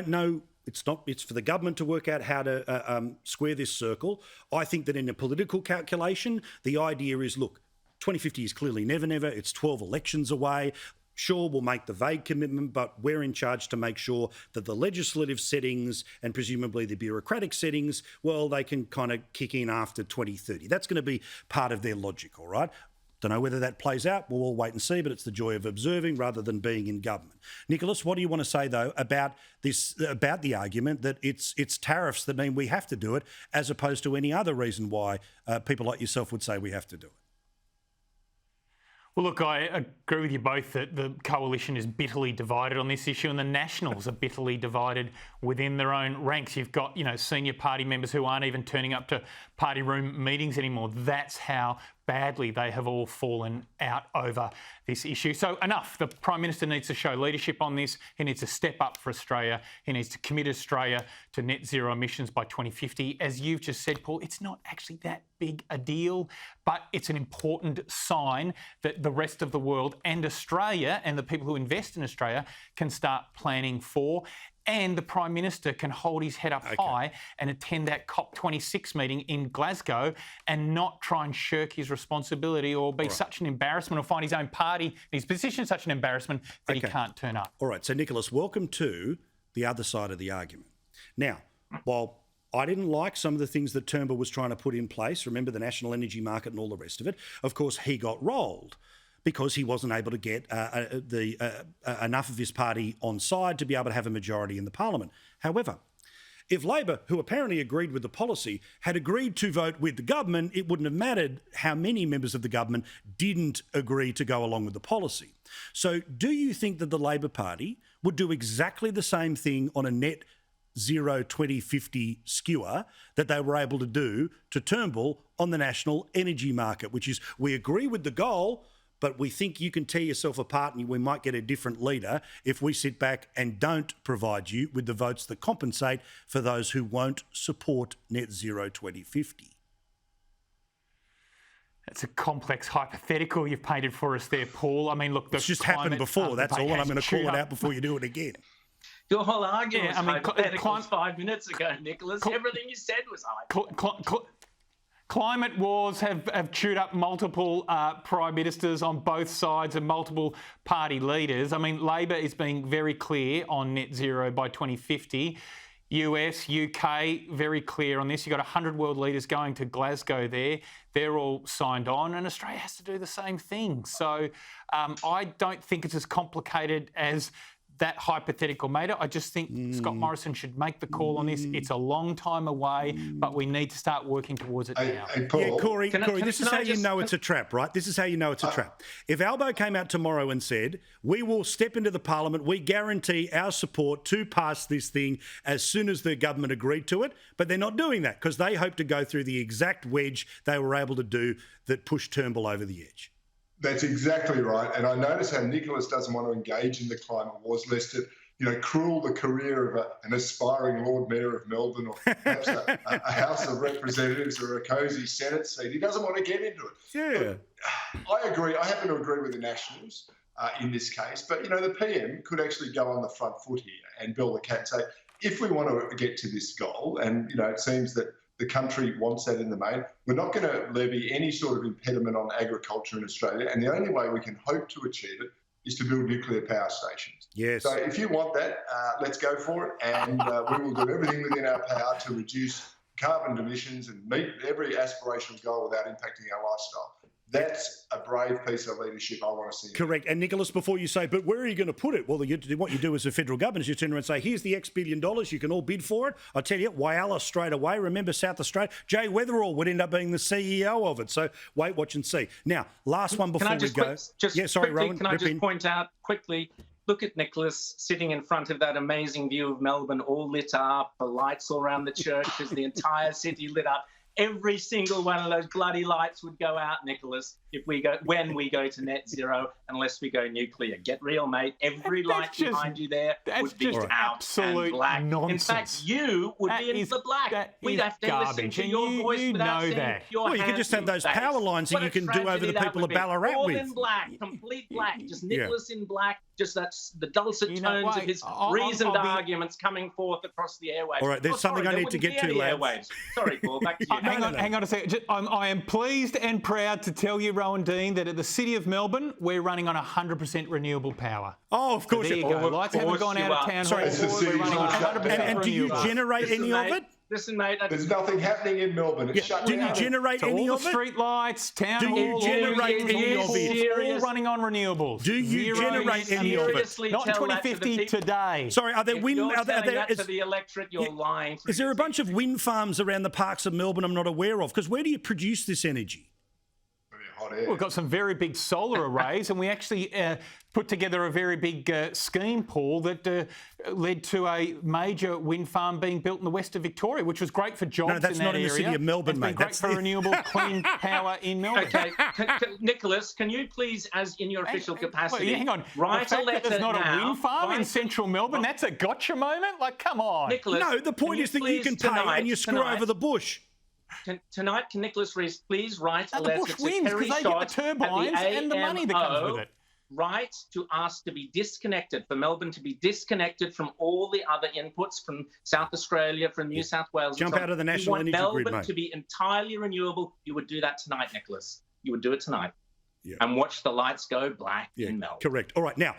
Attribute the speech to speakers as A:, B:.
A: No, it's not. It's for the government to work out how to square this circle. I think that in a political calculation, the idea is, look, 2050 is clearly never, never. It's 12 elections away. Sure, we'll make the vague commitment, but we're in charge to make sure that the legislative settings and presumably the bureaucratic settings, well, they can kind of kick in after 2030. That's going to be part of their logic, all right? Don't know whether that plays out. We'll all wait and see, but it's the joy of observing rather than being in government. Nicholas, what do you want to say, though, about this, about the argument that it's tariffs that mean we have to do it, as opposed to any other reason why people like yourself would say we have to do it?
B: Well, look, I agree with you both that the coalition is bitterly divided on this issue, and the Nationals are bitterly divided within their own ranks. You've got, senior party members who aren't even turning up to party room meetings anymore. That's how badly they have all fallen out over this issue. So enough. The Prime Minister needs to show leadership on this. He needs to step up for Australia. He needs to commit Australia to net zero emissions by 2050. As you've just said, Paul, it's not actually that big a deal, but it's an important sign that the rest of the world and Australia and the people who invest in Australia can start planning for. And the Prime Minister can hold his head up high and attend that COP26 meeting in Glasgow and not try and shirk his responsibility or be such an embarrassment or find his own party, his position such an embarrassment that he can't turn up. All
A: right. So, Nicholas, welcome to the other side of the argument. Now, while I didn't like some of the things that Turnbull was trying to put in place, remember the national energy market and all the rest of it, of course, he got rolled because he wasn't able to get enough of his party on side to be able to have a majority in the parliament. However, if Labor, who apparently agreed with the policy, had agreed to vote with the government, it wouldn't have mattered how many members of the government didn't agree to go along with the policy. So do you think that the Labor Party would do exactly the same thing on a net zero 2050 skewer that they were able to do to Turnbull on the national energy market, which is we agree with the goal, but we think you can tear yourself apart and we might get a different leader if we sit back and don't provide you with the votes that compensate for those who won't support net zero 2050?
B: It's a complex hypothetical you've painted for us there, Paul. I mean, look,
A: it's just happened before, that's all, and I'm going to call it out before you do it again.
C: Your whole argument was hypothetical 5 minutes ago, Nicholas. Everything you said was hypothetical.
B: Climate wars have chewed up multiple prime ministers on both sides and multiple party leaders. I mean, Labor is being very clear on net zero by 2050. US, UK, very clear on this. You've got 100 world leaders going to Glasgow there. They're all signed on, and Australia has to do the same thing. So I don't think it's as complicated as that hypothetical made it. I just think Scott Morrison should make the call on this. It's a long time away, but we need to start working towards it now.
A: Paul, yeah, Corey, this is how you know it's a trap, right? This is how you know it's a trap. If Albo came out tomorrow and said, we will step into the parliament, we guarantee our support to pass this thing as soon as the government agreed to it, but they're not doing that because they hope to go through the exact wedge they were able to do that pushed Turnbull over the edge.
D: That's exactly right. And I notice how Nicholas doesn't want to engage in the climate wars, lest it, cruel the career of an aspiring Lord Mayor of Melbourne or perhaps a House of Representatives or a cosy Senate seat. He doesn't want to get into it.
A: Yeah.
D: But I agree. I happen to agree with the Nationals in this case. But, the PM could actually go on the front foot here and build a cat and say, if we want to get to this goal, and, it seems that the country wants that in the main, we're not going to levy any sort of impediment on agriculture in Australia. And the only way we can hope to achieve it is to build nuclear power stations.
A: Yes.
D: So if you want that, let's go for it. And we will do everything within our power to reduce carbon emissions and meet every aspirational goal without impacting our lifestyle. That's a brave piece of leadership I want to see.
A: Correct. And Nicholas, before you say, but where are you going to put it? Well, what you do as a federal government is you turn around and say, here's the X billion dollars, you can all bid for it. I tell you, Whyalla straight away. Remember South Australia? Jay Weatherall would end up being the CEO of it. So wait, watch and see. Now, last one before we go.
C: Rowan. Can I just point out quickly, look at Nicholas sitting in front of that amazing view of Melbourne, all lit up, the lights all around the churches, the entire city lit up. every single one of those bloody lights would go out, Nicholas, when we go to net zero, unless we go nuclear. Get real, mate. Every light behind you there would be out
B: absolute
C: and black.
B: nonsense.
C: In fact, you would be in the black. We'd have to listen to your voice without seeing your
A: Well, you could just have those power lines that you can do over the people of Ballarat
C: all
A: with.
C: in black, complete black, just Nicholas in black. Just that's the dulcet tones of his reasoned arguments coming forth across the airwaves.
A: All right, there's something I need to get to, lads.
C: Sorry, Paul, back to you.
B: Hang on a second. I am pleased and proud to tell you, Rowan Dean, that at the City of Melbourne, we're running on 100% renewable power.
A: Oh, of course.
B: So there you go. Lights haven't gone out of town hall. We're running on 100% renewable.
A: And do you generate any of it?
C: Listen, mate.
D: There's nothing happening in Melbourne. It's shut down.
A: Do you generate any
B: all
A: of
B: the
A: it?
B: street lights, town hall,
A: Do you generate any of it?
B: all running on renewables.
A: Do you generate any of it?
B: Not in 2050 today.
A: Sorry, are there wind?
C: To the electorate, you're lying.
A: Is there a bunch of wind farms around the parks of Melbourne I'm not aware of? Because where do you produce this energy?
B: We've got some very big solar arrays, and we actually put together a very big scheme, Paul, that led to a major wind farm being built in the west of Victoria, which was great for jobs in that area.
A: No, that's not in the city of Melbourne, mate.
B: That's great for renewable, clean power in Melbourne.
C: Okay, Nicholas, can you please, as in your official capacity,
B: hang on.
C: write a letter
B: there's not
C: now,
B: a wind farm in central Melbourne. That's a gotcha moment. Like, come on.
C: Nicholas,
A: no, the point is that you can pay and you screw over the bush.
C: Tonight, can Nicholas Reece please write a
B: the
C: letter
B: bush
C: to
B: wins
C: Kerry
B: because they
C: Schott
B: get the turbines
C: at the
B: and the money that comes with it.
C: Right to ask to be disconnected, for Melbourne to be disconnected from all the other inputs from South Australia, from New South Wales.
A: Jump out of the national energy grid, mate.
C: You want Melbourne to be entirely renewable. You would do that tonight, Nicholas. You would do it tonight. And watch the lights go black in Melbourne.
A: Correct. All right, now.